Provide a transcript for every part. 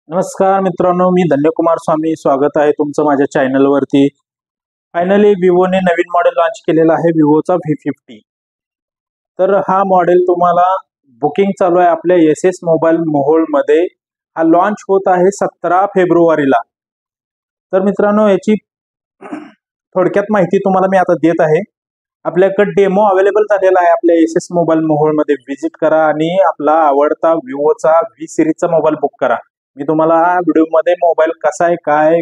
नमस्कार मित्रांनो, मी धन्यकुमार स्वामी स्वागत आहे तुमचं माझ्या चॅनलवरती। फायनली विवोने नवीन मॉडेल लॉन्च केलेला आहे विवोचा V50। तर हा मॉडेल तुम्हाला बुकिंग चालू आहे आपल्या SS मोबाईल मोहोळ मध्ये। हा लॉन्च होत आहे 17 फेब्रुवारीला। तर मित्रांनो याची थोडक्यात माहिती तुम्हाला मी आता देत आहे। आपल्याकडे डेमो अवेलेबल झालेला आहे आपल्या SS मोबाईल मोहोळ मध्ये। विजिट करा आणि आपला आवडता विवोचा V सीरीजचा मोबाईल बुक करा। मी तुम्हाला व्हिडिओ मध्ये मोबाईल कसा आहे काय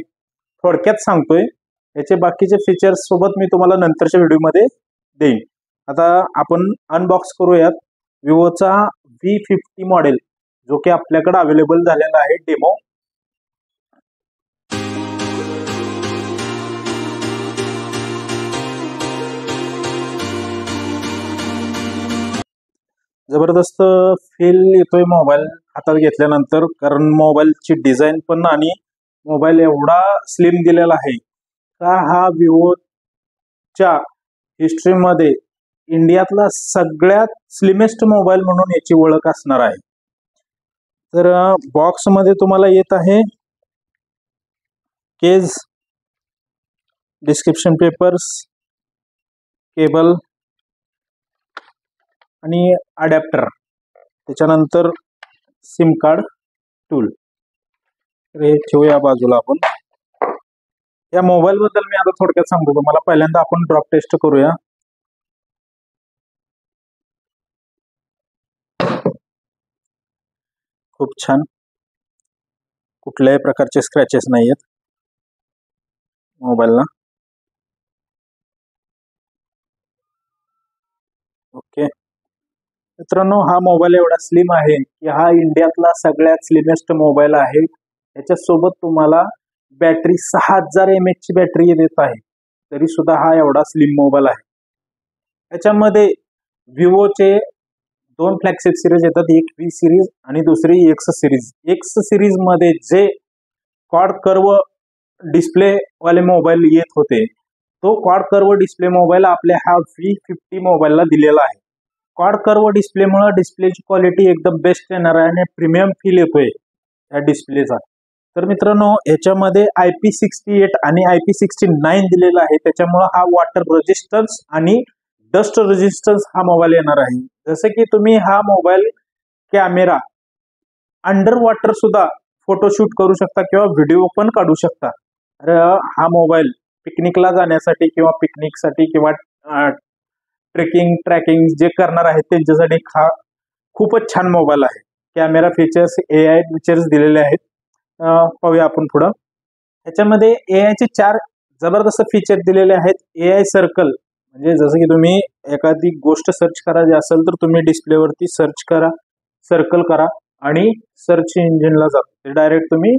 थोडक्यात सांगतोय, याचे बाकीचे फीचर्स सोबत मी तुम्हाला नंतरच्या व्हिडिओ मध्ये देईन। आता आपण अनबॉक्स करूयात विवोचा V50 मॉडेल, जो की आपल्याकडे अवेलेबल झालेला आहे डेमो। जबरदस्त फील येतोय मोबाईल हातात घेतल्यानंतर, कारण मोबाईलची डिझाइन पण आणि मोबाईल एवढा स्लिम दिलेला आहे का हा विवोच्या हिस्ट्रीमध्ये इंडियातला सगळ्यात स्लिमेस्ट मोबाईल म्हणून याची ओळख असणार आहे। तर बॉक्स मध्ये तुम्हाला येत आहे केस, डिस्क्रिप्शन पेपर्स, केबल आणि अडॅप्टर, त्याच्यानंतर सिम कार्ड टूल। हे ठेवूया बाजूला। आपण या मोबाईल बद्दल मी आता थोडक्यात सांगतो तुम्हाला। पहिल्यांदा आपण ड्रॉप टेस्ट करूया। खूप छान, कुठल्याही प्रकारचे स्क्रॅचेस नाही आहेत मोबाईलला। ओके मित्रांनो, हा मोबाईल एवढा स्लिम आहे की हा इंडियातला सगळ्यात स्लिमेस्ट मोबाईल आहे। याच्यासोबत तुम्हाला बॅटरी 6000 mAh ची बॅटरी देत आहे, तरी सुद्धा हा एवढा स्लिम मोबाईल आहे। याच्यामध्ये विवोचे दोन फ्लॅगशिप सिरीज येतात, एक V सिरीज आणि दुसरी X सिरीज। X सिरीज मध्ये जे क्वाड कर्व डिस्प्ले वाले मोबाईल येत होते, तो क्वाड कर्व डिस्प्ले मोबाईल आपल्या हा V50 मोबाईलला दिलेला आहे। क्वाड कर्व डिस्प्लेमुळे डिस्प्लेची क्वालिटी एकदम बेस्ट येणार आहे आणि प्रीमियम फील येतोय या डिस्प्लेचा। तर मित्रांनो, याच्यामध्ये IP68 आणि IP69 दिलेला आहे, त्याच्यामुळे हा वॉटर रेजिस्टन्स आणि डस्ट रेजिस्टन्स हा मोबाईल येणार आहे। जसे की तुम्ही हा मोबाईल कॅमेरा अंडर वॉटर सुद्धा फोटोशूट करू शकता किंवा व्हिडिओ पण काढू शकता। हा मोबाईल पिकनिकला जाण्यासाठी किंवा पिकनिकसाठी किंवा ट्रेकिंग ट्रॅकिंग जे करणार आहेत त्यांच्यासाठी हा खूपच छान मोबाईल आहे। कॅमेरा फीचर्स, AI फीचर्स दिलेले आहेत। पाहूया आपण पुढे। याच्यामध्ये AI चे 4 जबरदस्त फीचर दिलेले आहेत। AI सर्कल, म्हणजे जसं की तुम्ही एखादी गोष्ट सर्च करायची असेल तर तुम्ही डिस्प्लेवरती सर्च करा, सर्कल करा आणि सर्च इंजिनला जाते डायरेक्ट तुम्ही।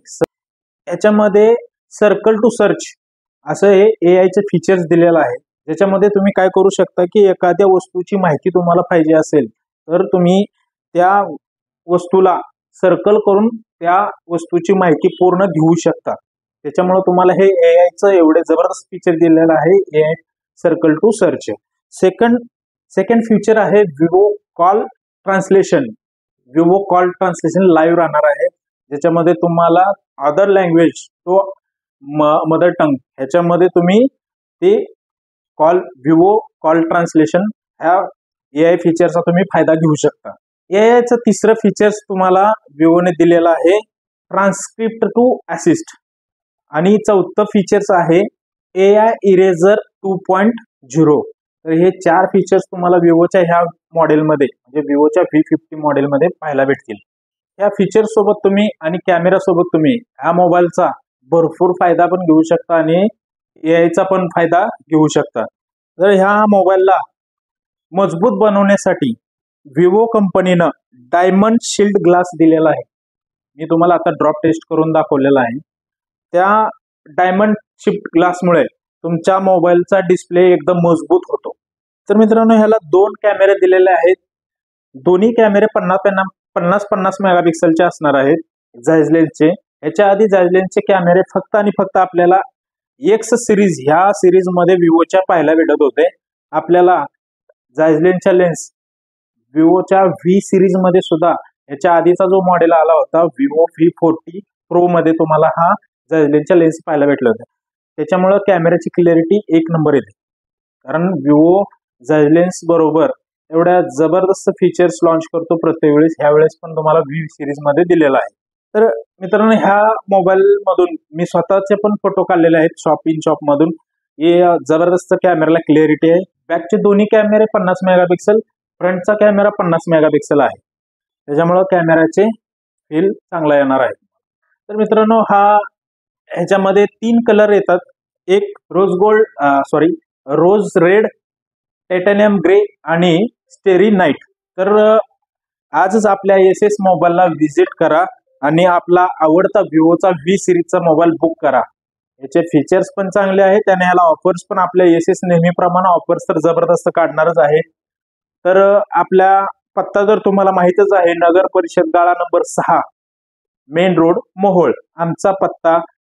याच्यामध्ये सर्कल टू सर्च असं हे AI चे फीचर्स दिलेलं आहे, ज्याच्यामध्ये तुम्ही काय करू शकता की एखाद्या वस्तूची माहिती तुम्हाला पाहिजे असेल तर तुम्ही त्या वस्तूला सर्कल करून त्या वस्तूची माहिती पूर्ण घेऊ शकता। त्याच्यामुळे तुम्हाला हे AI चं एवढे जबरदस्त फीचर दिलेलं आहे, AI circle to search. Second feature आहे Vivo call translation. Vivo call translation live राहणार आहे, ज्याच्यामध्ये तुम्हाला अदर लँग्वेज तो मदर टंग ह्याच्यामध्ये तुम्ही ते विवो कॉल ट्रान्सलेशन ह्या AI फीचरचा तुम्ही फायदा घेऊ शकता। AI चं तिसरं फीचर्स तुम्हाला विवोने दिलेलं आहे ट्रान्सक्रिप्ट टू असिस्ट, आणि चौथं फीचर्स आहे AI इरेजर 2.0। तर हे 4 फीचर्स तुम्हाला विवोच्या ह्या मॉडेलमध्ये म्हणजे विवोच्या V50 मॉडेलमध्ये पाहायला भेटतील। या फीचर्स सोबत तुम्ही आणि कॅमेरा सोबत तुम्ही ह्या मोबाईलचा भरपूर फायदा पण घेऊ शकता आणि AI चा पण फायदा घेऊ शकता। तर ह्या मोबाईलला मजबूत बनवण्यासाठी विवो कंपनीनं डायमंड शील्ड ग्लास दिलेला आहे। मी तुम्हाला आता ड्रॉप टेस्ट करून दाखवलेला आहे। त्या डायमंड शील्ड ग्लासमुळे तुमच्या मोबाईलचा डिस्प्ले एकदम मजबूत होतो। तर मित्रांनो, ह्याला 2 कॅमेरे दिलेले आहेत। दोन्ही कॅमेरे 50-50 मेगापिक्सलचे असणार आहेत जायज लेन्सचे। याच्या आधी जायज लेन्सचे कॅमेरे फक्त आणि फक्त आपल्याला X सिरीज ह्या सिरीज मध्ये विवोच्या पाहायला भेटत होते। आपल्याला जायज लेन्सच्या लेन्स विवोच्या V सिरीज मध्ये सुद्धा याच्या आधीचा जो मॉडेल आला होता विवो V40 प्रो मध्ये तुम्हाला हा झायलेनच्या लेन्स पाहायला भेटल्या होत्या. त्याच्यामुळे कॅमेऱ्याची क्लॅरिटी एक नंबर येते, कारण विवो झायलेन्स बरोबर एवढ्या जबरदस्त फीचर्स लॉन्च करतो प्रत्येक वेळेस. ह्या वेळेस पण तुम्हाला व्ही सिरीज मध्ये दिलेला आहे. तर मित्रांनो, ह्या मोबाईल मधून मी स्वतःचे पण फोटो काढलेले आहेत शॉप इन शॉप मधून. हे जबरदस्त कॅमेराला क्लॅरिटी आहे. बॅकचे दोन्ही कॅमेरे 50 मेगापिक्सल, फ्रंटचा कॅमेरा 50 मेगापिक्सल आहे. त्याच्यामुळे कॅमेऱ्याचे फील चांगला येणार आहे. तर मित्रांनो, ह्याच्यामध्ये 3 कलर येतात. एक रोज रेड, टायटॅनियम ग्रे आणि स्टेरी नाईट. तर आजच आपल्या SS मोबाईलला व्हिजिट करा आणि आपला आवडता विवोचा व्ही सिरीजचा मोबाईल बुक करा. याचे फीचर्स पण चांगले आहेत आणि ह्याला ऑफर्स पण आपल्या SS नेहमीप्रमाणे ऑफर्स तर जबरदस्त काढणारच आहे. तर आपला पत्ता जर तुम्हाला माहितच आहे, नगर परिषद गाळा नंबर 6, मेन रोड, मोहोळ. आमचा पत्ता